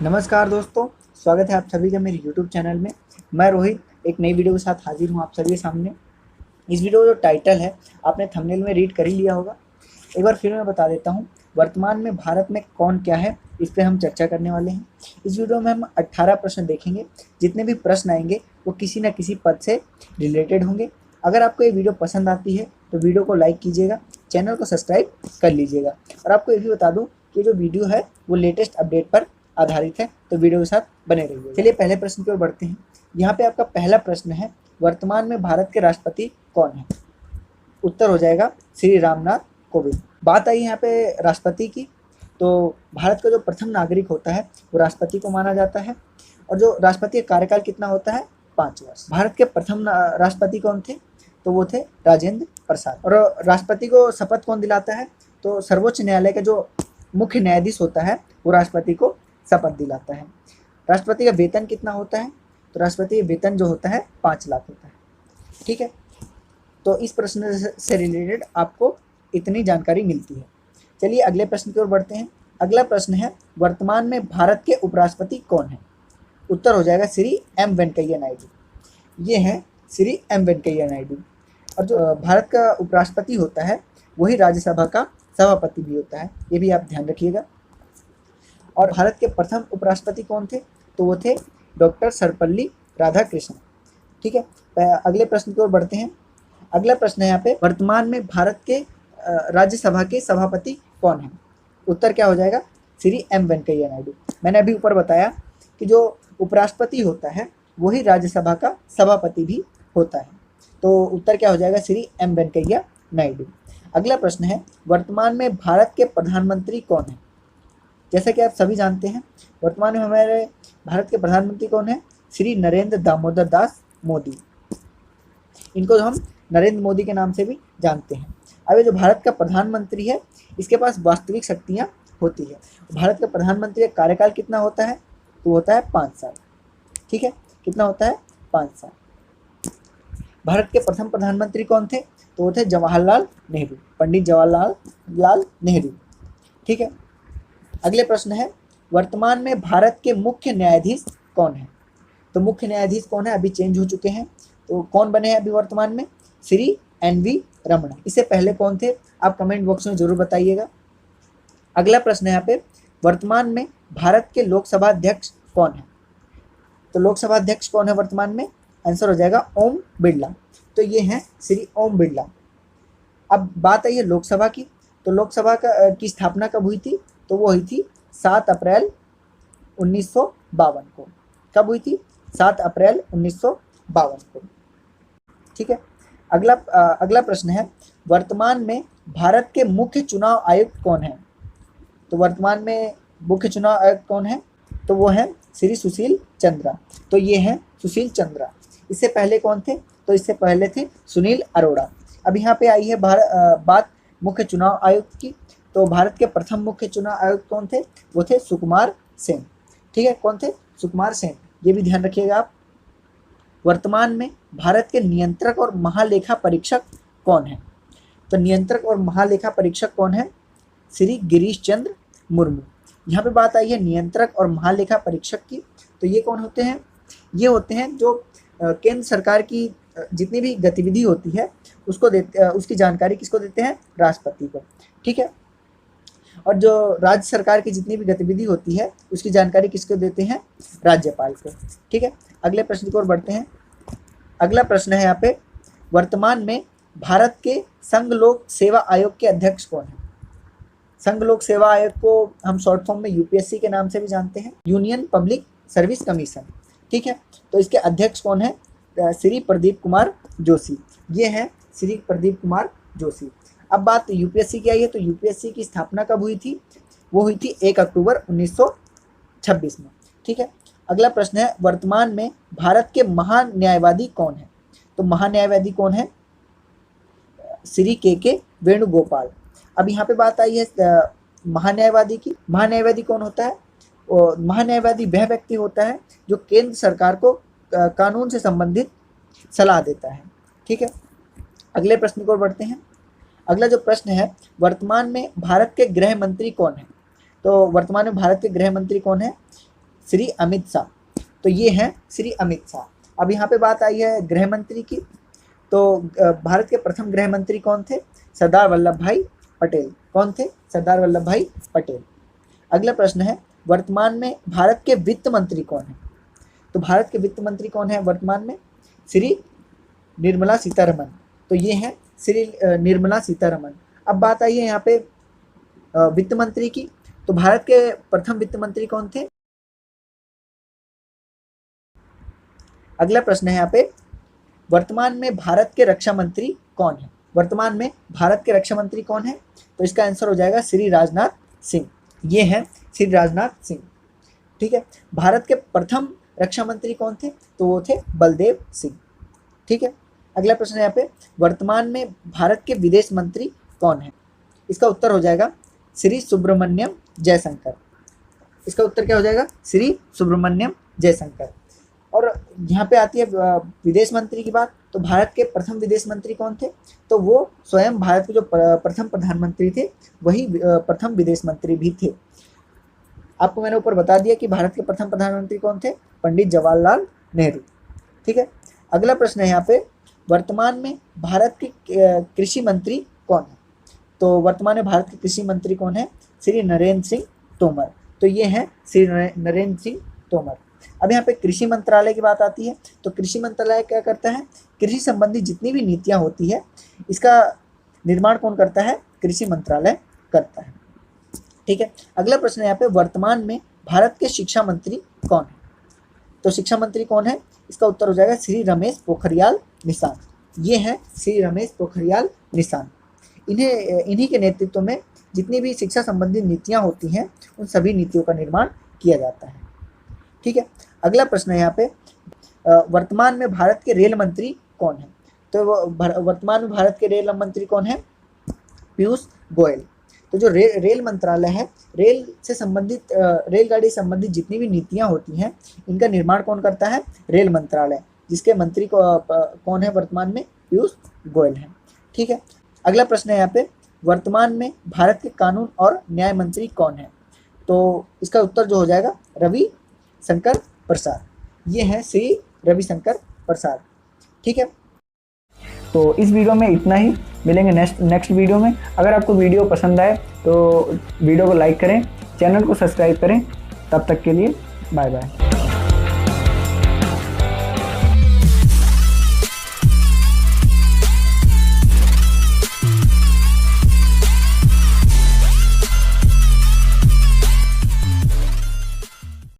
नमस्कार दोस्तों, स्वागत है आप सभी का मेरे YouTube चैनल में। मैं रोहित एक नई वीडियो के साथ हाजिर हूँ आप सभी के सामने। इस वीडियो का जो टाइटल है आपने थंबनेल में रीड कर ही लिया होगा। एक बार फिर मैं बता देता हूँ, वर्तमान में भारत में कौन क्या है, इस पर हम चर्चा करने वाले हैं। इस वीडियो में हम 18 प्रश्न देखेंगे। जितने भी प्रश्न आएंगे वो किसी न किसी पद से रिलेटेड होंगे। अगर आपको ये वीडियो पसंद आती है तो वीडियो को लाइक कीजिएगा, चैनल को सब्सक्राइब कर लीजिएगा। और आपको ये भी बता दूँ कि जो वीडियो है वो लेटेस्ट अपडेट पर आधारित है, तो वीडियो के साथ बने रहिए। चलिए पहले प्रश्न की ओर बढ़ते हैं। यहाँ पे आपका पहला प्रश्न है, वर्तमान में भारत के राष्ट्रपति कौन है? उत्तर हो जाएगा श्री रामनाथ कोविंद। बात आई यहाँ पे राष्ट्रपति की, तो भारत का जो प्रथम नागरिक होता है वो राष्ट्रपति को माना जाता है। और जो राष्ट्रपति का कार्यकाल कितना होता है? 5 वर्ष। भारत के प्रथम राष्ट्रपति कौन थे? तो वो थे राजेंद्र प्रसाद। और राष्ट्रपति को शपथ कौन दिलाता है? तो सर्वोच्च न्यायालय का जो मुख्य न्यायाधीश होता है वो राष्ट्रपति को शपथ दिलाता है। राष्ट्रपति का वेतन कितना होता है? तो राष्ट्रपति का वेतन जो होता है 5 लाख होता है। ठीक है, तो इस प्रश्न से रिलेटेड आपको इतनी जानकारी मिलती है। चलिए अगले प्रश्न की ओर बढ़ते हैं। अगला प्रश्न है, वर्तमान में भारत के उपराष्ट्रपति कौन है? उत्तर हो जाएगा श्री एम वेंकैया नायडू। ये हैं श्री एम वेंकैया नायडू। और जो भारत का उपराष्ट्रपति होता है वही राज्यसभा का सभापति भी होता है, ये भी आप ध्यान रखिएगा। और भारत के प्रथम उपराष्ट्रपति कौन थे? तो वो थे डॉक्टर सर्वपल्ली राधाकृष्णन। ठीक है, अगले प्रश्न की ओर बढ़ते हैं। अगला प्रश्न है यहाँ पे, वर्तमान में भारत के राज्यसभा के सभापति कौन है? उत्तर क्या हो जाएगा? श्री एम वेंकैया नायडू। मैंने अभी ऊपर बताया कि जो उपराष्ट्रपति होता है वही राज्यसभा का सभापति भी होता है, तो उत्तर क्या हो जाएगा? श्री एम वेंकैया नायडू। अगला प्रश्न है, वर्तमान में भारत के प्रधानमंत्री कौन है? जैसा कि आप सभी जानते हैं, वर्तमान में हमारे भारत के प्रधानमंत्री कौन है? श्री नरेंद्र दामोदर दास मोदी। इनको हम नरेंद्र मोदी के नाम से भी जानते हैं। अब ये जो भारत का प्रधानमंत्री है इसके पास वास्तविक शक्तियाँ होती है। भारत का प्रधानमंत्री का कार्यकाल कितना होता है? तो होता है 5 साल। ठीक है, कितना होता है? 5 साल। भारत के प्रथम प्रधानमंत्री कौन थे? तो वो थे जवाहरलाल नेहरू, पंडित जवाहरलाल नेहरू। ठीक है, अगले प्रश्न है, वर्तमान में भारत के मुख्य न्यायाधीश कौन है? तो मुख्य न्यायाधीश कौन है? अभी चेंज हो चुके हैं, तो कौन बने हैं अभी वर्तमान में? श्री एन.वी. रमणा। इससे पहले कौन थे आप कमेंट बॉक्स में जरूर बताइएगा। अगला प्रश्न है यहाँ पे, वर्तमान में भारत के लोकसभा अध्यक्ष कौन है? तो लोकसभा अध्यक्ष कौन है वर्तमान में? आंसर हो जाएगा ओम बिरला। तो ये हैं श्री ओम बिरला। अब बात आई है लोकसभा की, तो लोकसभा की स्थापना कब हुई थी? तो वो हुई थी 7 अप्रैल 1952 को। कब हुई थी? 7 अप्रैल 1952 को। ठीक है, अगला प्रश्न है, वर्तमान में भारत के मुख्य चुनाव आयुक्त कौन है? तो वर्तमान में मुख्य चुनाव आयुक्त कौन है? तो वो है श्री सुशील चंद्रा। तो ये हैं सुशील चंद्रा। इससे पहले कौन थे? तो इससे पहले थे सुनील अरोड़ा। अब यहाँ पे आई है बात मुख्य चुनाव आयुक्त की। तो भारत के प्रथम मुख्य चुनाव आयुक्त कौन थे? वो थे सुकुमार सेन। ठीक है, कौन थे? सुकुमार सेन। ये भी ध्यान रखिएगा आप। वर्तमान में भारत के नियंत्रक और महालेखा परीक्षक कौन है? तो नियंत्रक और महालेखा परीक्षक कौन है? श्री गिरीश चंद्र मुर्मू। यहाँ पे बात आई है नियंत्रक और महालेखा परीक्षक की। तो ये कौन होते हैं? ये होते हैं जो केंद्र सरकार की जितनी भी गतिविधि होती है उसको उसकी जानकारी किसको देते हैं? राष्ट्रपति को। ठीक है, और जो राज्य सरकार की जितनी भी गतिविधि होती है उसकी जानकारी किसको देते हैं? राज्यपाल को। ठीक है, अगले प्रश्न की ओर बढ़ते हैं। अगला प्रश्न है यहाँ पे, वर्तमान में भारत के संघ लोक सेवा आयोग के अध्यक्ष कौन है? संघ लोक सेवा आयोग को हम शॉर्ट फॉर्म में यूपीएससी के नाम से भी जानते हैं, यूनियन पब्लिक सर्विस कमीशन। ठीक है, तो इसके अध्यक्ष कौन है? श्री प्रदीप कुमार जोशी। ये हैं श्री प्रदीप कुमार जोशी। अब बात यूपीएससी की आई है, तो यूपीएससी की स्थापना कब हुई थी? वो हुई थी 1 अक्टूबर 1926 में। ठीक है, अगला प्रश्न है, वर्तमान में भारत के महान्यायवादी कौन है? तो महान्यायवादी कौन है? श्री के वेणुगोपाल। अब यहाँ पे बात आई है महान्यायवादी की। महान्यायवादी कौन होता है? महान्यायवादी वह व्यक्ति होता है जो केंद्र सरकार को कानून से संबंधित सलाह देता है। ठीक है, अगले प्रश्न की ओर बढ़ते हैं। अगला जो प्रश्न है, वर्तमान में भारत के गृह मंत्री कौन है? तो वर्तमान में भारत के गृह मंत्री कौन है? श्री अमित शाह। तो ये हैं श्री अमित शाह। अब यहाँ पे बात आई है गृह मंत्री की। तो भारत के प्रथम गृह मंत्री कौन थे? सरदार वल्लभ भाई पटेल। कौन थे? सरदार वल्लभ भाई पटेल। अगला प्रश्न है, वर्तमान में भारत के वित्त मंत्री कौन है? तो भारत के वित्त मंत्री कौन है वर्तमान में? श्री निर्मला सीतारमन। तो ये हैं श्री निर्मला सीतारमन। अब बात आई है यहाँ पे वित्त मंत्री की। तो भारत के प्रथम वित्त मंत्री कौन थे? अगला प्रश्न है यहाँ पे, वर्तमान में भारत के रक्षा मंत्री कौन है? वर्तमान में भारत के रक्षा मंत्री कौन है? तो इसका आंसर हो जाएगा श्री राजनाथ सिंह। ये हैं श्री राजनाथ सिंह। ठीक है। भारत के प्रथम रक्षा मंत्री कौन थे? तो वो थे बलदेव सिंह। ठीक है। अगला प्रश्न है यहाँ पे, वर्तमान में भारत के विदेश मंत्री कौन है? इसका उत्तर हो जाएगा श्री सुब्रमण्यम जयशंकर। इसका उत्तर क्या हो जाएगा? श्री सुब्रमण्यम जयशंकर। और यहाँ पे आती है विदेश मंत्री की बात। तो भारत के प्रथम विदेश मंत्री कौन थे? तो वो स्वयं भारत के जो प्रथम प्रधानमंत्री थे वही प्रथम विदेश मंत्री भी थे। आपको मैंने ऊपर बता दिया कि भारत के प्रथम प्रधानमंत्री कौन थे? पंडित जवाहरलाल नेहरू। ठीक है। अगला प्रश्न है यहाँ पे, वर्तमान में भारत के कृषि मंत्री कौन है? तो वर्तमान में भारत के कृषि मंत्री कौन है? श्री नरेंद्र सिंह तोमर। तो ये हैं श्री नरेंद्र सिंह तोमर। अब यहाँ पे कृषि मंत्रालय की बात आती है। तो कृषि मंत्रालय क्या करता है? कृषि संबंधी जितनी भी नीतियाँ होती है इसका निर्माण कौन करता है? कृषि मंत्रालय करता है। ठीक है। अगला प्रश्न है यहाँ पे, वर्तमान में भारत के शिक्षा मंत्री कौन है? तो शिक्षा मंत्री कौन है? इसका उत्तर हो जाएगा श्री रमेश पोखरियाल निशंक। ये हैं श्री रमेश पोखरियाल निशंक। इन्हीं के नेतृत्व में जितनी भी शिक्षा संबंधी नीतियाँ होती हैं उन सभी नीतियों का निर्माण किया जाता है। ठीक है। अगला प्रश्न है यहाँ पे, वर्तमान में भारत के रेल मंत्री कौन है? तो वर्तमान में भारत के रेल मंत्री कौन है? पीयूष गोयल। तो जो रेल मंत्रालय है, रेल से संबंधित रेलगाड़ी संबंधित जितनी भी नीतियाँ होती हैं इनका निर्माण कौन करता है? रेल मंत्रालय, जिसके मंत्री कौन है वर्तमान में? पीयूष गोयल है। ठीक है। अगला प्रश्न है यहाँ पे, वर्तमान में भारत के कानून और न्याय मंत्री कौन है? तो इसका उत्तर जो हो जाएगा रवि शंकर प्रसाद। ये हैं श्री रवि शंकर प्रसाद। ठीक है। तो इस वीडियो में इतना ही। मिलेंगे नेक्स्ट वीडियो में। अगर आपको वीडियो पसंद आए तो वीडियो को लाइक करें, चैनल को सब्सक्राइब करें। तब तक के लिए बाय बाय।